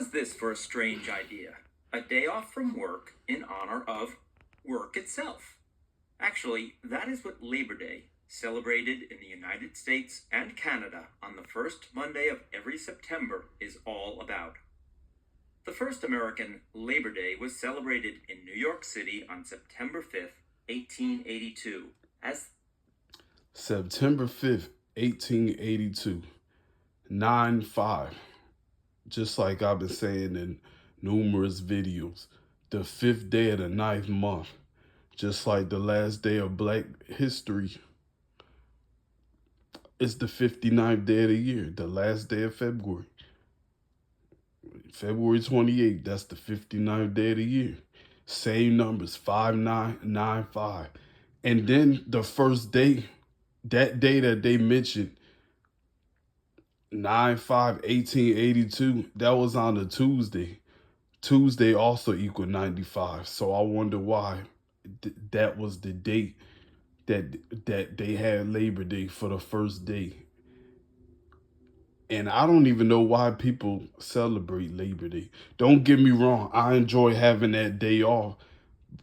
was this for a strange idea? A day off from work in honor of work itself. Actually, that is what Labor Day, celebrated in the United States and Canada on the first Monday of every September, is all about. The first American Labor Day was celebrated in New York City on September 5th, 1882, as September 5th, 1882, 9/5. Just like I've been saying in numerous videos, the fifth day of the ninth month, just like the last day of Black History, it's the 59th day of the year, the last day of February. February 28th, that's the 59th day of the year. Same numbers, 5995. And then the first day, that day that they mentioned, 9/5/1882, that was on a Tuesday. Tuesday also equaled 95. So I wonder why that was the date that they had Labor Day for the first day. And I don't even know why people celebrate Labor Day. Don't get me wrong, I enjoy having that day off,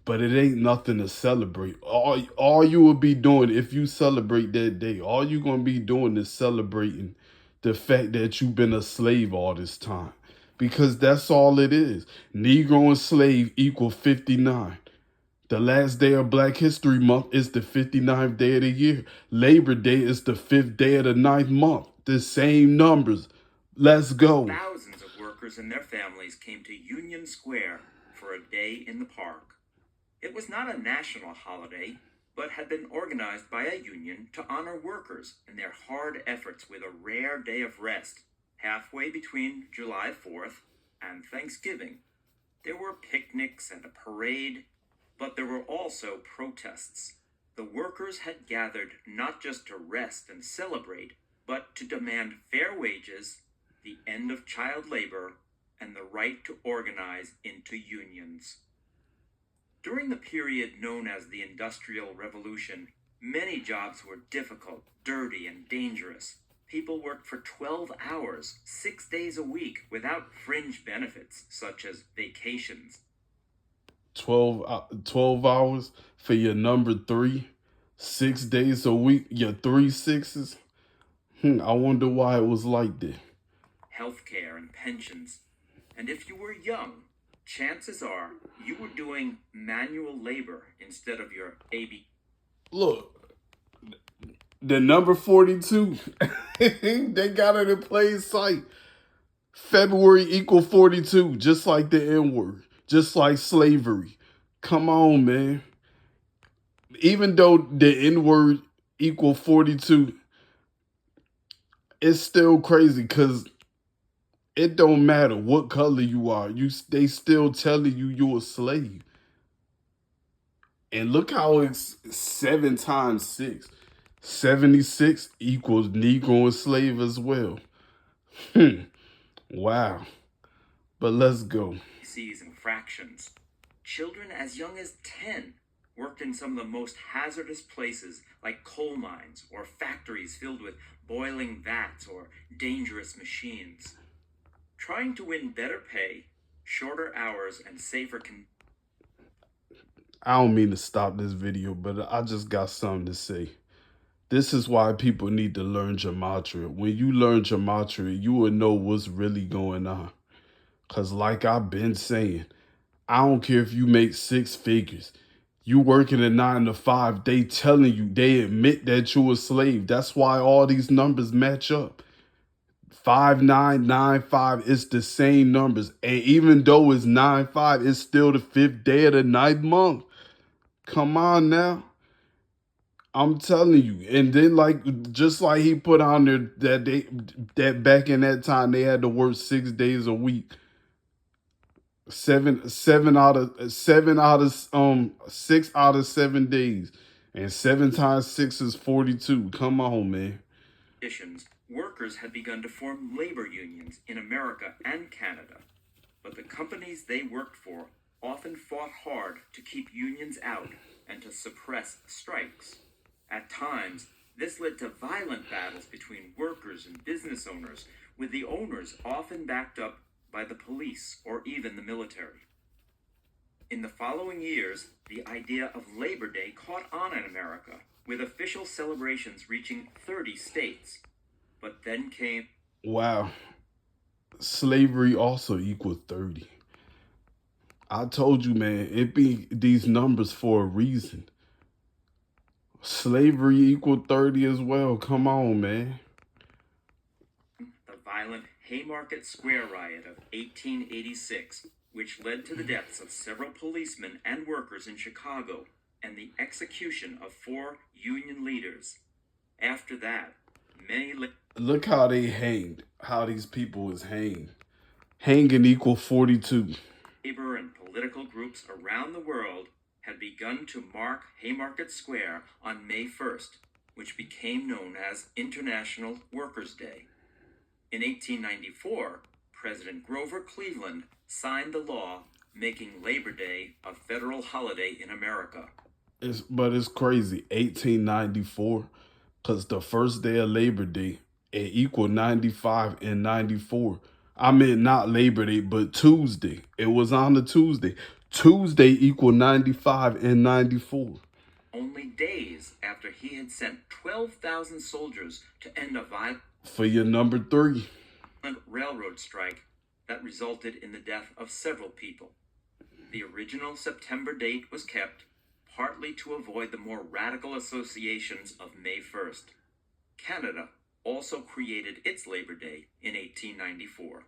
but it ain't nothing to celebrate. All you will be doing if you celebrate that day, all you gonna be doing is celebrating the fact that you've been a slave all this time. Because that's all it is. Negro and slave equal 59. The last day of Black History Month is the 59th day of the year. Labor Day is the 5th day of the ninth month. The same numbers. Let's go. thousands of workers and their families came to Union Square for a day in the park. It was not a national holiday, but had been organized by a union to honor workers and their hard efforts with a rare day of rest, halfway between July 4th and Thanksgiving. There were picnics and a parade, but there were also protests. The workers had gathered not just to rest and celebrate, but to demand fair wages, the end of child labor, and the right to organize into unions. During the period known as the Industrial Revolution, many jobs were difficult, dirty, and dangerous. People worked for 12 hours, 6 days a week, without fringe benefits such as vacations. 12 hours for your number 3, 6 days a week, your 3 sixes. I wonder why it was like that. Healthcare and pensions. And if you were young, chances are you were doing manual labor instead of your AB. Look, the number 42, they got it in plain sight. February equal 42, just like the N-word, just like slavery. Come on, man. Even though the N-word equal 42, it's still crazy because it don't matter what color you are. They still telling you a slave. And look how it's 7 times 6. 76 equals Negro and slave as well. Wow. But let's go. C's and fractions. Children as young as 10 worked in some of the most hazardous places like coal mines or factories filled with boiling vats or dangerous machines. Trying to win better pay, shorter hours, and safer I don't mean to stop this video, but I just got something to say. This is why people need to learn gematria. When you learn gematria, you will know what's really going on. Because like I've been saying, I don't care if you make 6 figures. You working a 9 to 5, they telling you, they admit that you're a slave. That's why all these numbers match up. 5995, it's the same numbers. And even though it's 95, it's still the 5th day of the ninth month. Come on now. I'm telling you. And then just like he put on there that back in that time they had to work 6 days a week. Seven out of 6 out of 7 days. And 7 times 6 is 42. Come on, man. conditions. Workers had begun to form labor unions in America and Canada, but the companies they worked for often fought hard to keep unions out and to suppress strikes. At times, this led to violent battles between workers and business owners, with the owners often backed up by the police or even the military. In the following years, the idea of Labor Day caught on in America, with official celebrations reaching 30 states. But then came Wow. Slavery also equals 30. I told you, man, it be these numbers for a reason. Slavery equal 30 as well. Come on, man. the violent Haymarket Square riot of 1886, which led to the deaths of several policemen and workers in Chicago and the execution of 4 Union leaders. After that, many Look how they hanged. How these people is hanged. Hanging equal 42. labor and political groups around the world had begun to mark Haymarket Square on May 1st, which became known as International Workers' Day. In 1894, President Grover Cleveland signed the law making Labor Day a federal holiday in America. But it's crazy. 1894, because the first day of Labor Day, it equal 95 and 94. I mean, not Labor Day, but Tuesday. It was on a Tuesday. Tuesday equal 95 and 94. Only days after he had sent 12,000 soldiers to end a violent For your number 3. railroad strike that resulted in the death of several people. The original September date was kept, partly to avoid the more radical associations of May 1st. Canada also created its Labor Day in 1894.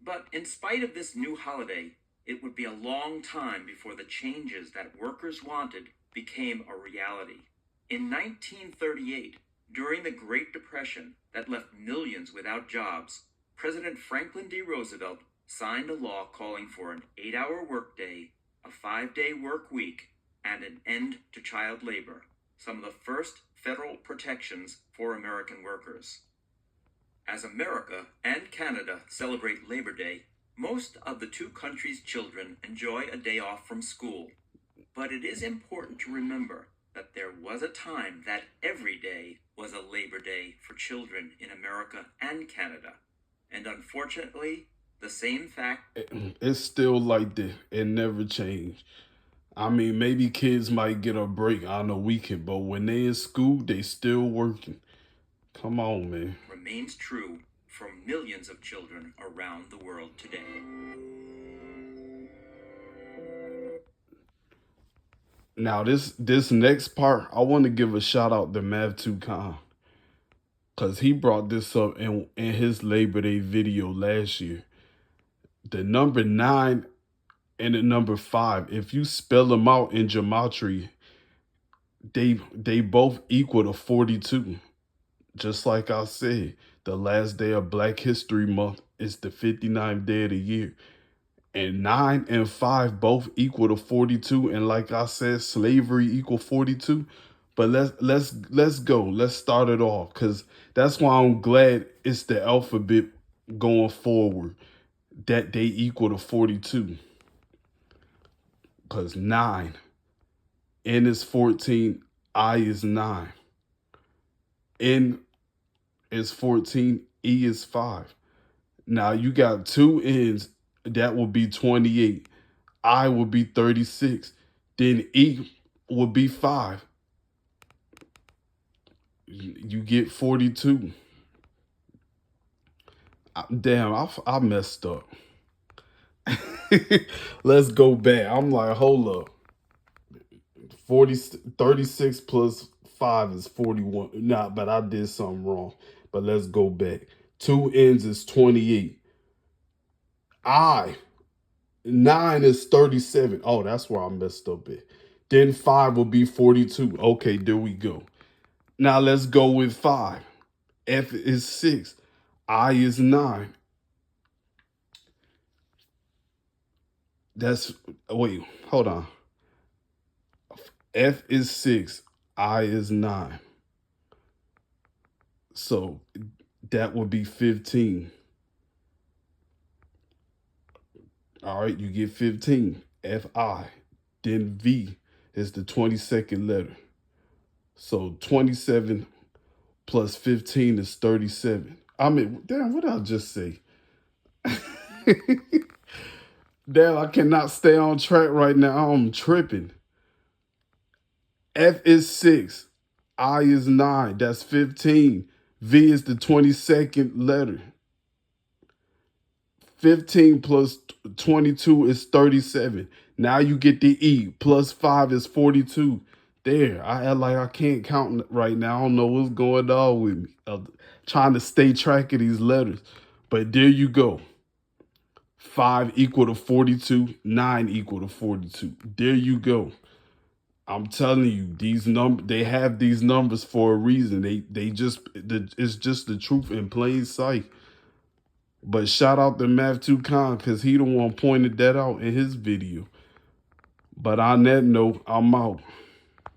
But in spite of this new holiday, it would be a long time before the changes that workers wanted became a reality. In 1938, during the Great Depression that left millions without jobs, President Franklin D. Roosevelt signed a law calling for an 8-hour workday, a 5-day work week, and an end to child labor, some of the first federal protections for American workers. As America and Canada celebrate Labor Day, most of the two countries' children enjoy a day off from school. But it is important to remember that there was a time that every day was a Labor Day for children in America and Canada. And unfortunately, the same fact It's still like that. It never changed. I mean, maybe kids might get a break on the weekend, but when they in school, they still working. Come on, man. remains true for millions of children around the world today. Now this next part, I want to give a shout out to Mav Khan, because he brought this up in his Labor Day video last year. The number 9 and the number 5, if you spell them out in gematria, they both equal to 42. Just like I said, the last day of Black History Month is the 59th day of the year. And 9 and 5 both equal to 42. And like I said, slavery equal 42. But let's go. Let's start it off. Cause that's why I'm glad it's the alphabet going forward. That they equal to 42. Cause 9. N is 14. I is 9. N is 14. E is 5. Now you got 2 N's. That will be 28. I will be 36. Then E will be 5. You get 42. Damn, I messed up. Let's go back. I'm like, hold up. 36 plus 5 is 41. Nah, but I did something wrong. But let's go back. 2 N's is 28. 9 is 37. Oh, that's where I messed up at. Then 5 will be 42. Okay, there we go. Now let's go with 5. F is 6. I is 9. Wait, hold on. F is 6. I is 9. So that would be 15. All right, you get 15. F-I. Then V is the 22nd letter. So 27 plus 15 is 37. I mean, damn, what did I just say? Damn, I cannot stay on track right now. I'm tripping. F is 6. I is 9. That's 15. V is the 22nd letter. 15 plus 22 is 37. Now you get the E. Plus 5 is 42. There. I act like I can't count right now. I don't know what's going on with me. I'm trying to stay track of these letters. But there you go. 5 equal to 42. 9 equal to 42. There you go. I'm telling you, they have these numbers for a reason. It's just the truth in plain sight. But shout out to Math2Con because he the one pointed that out in his video. But on that note, I'm out.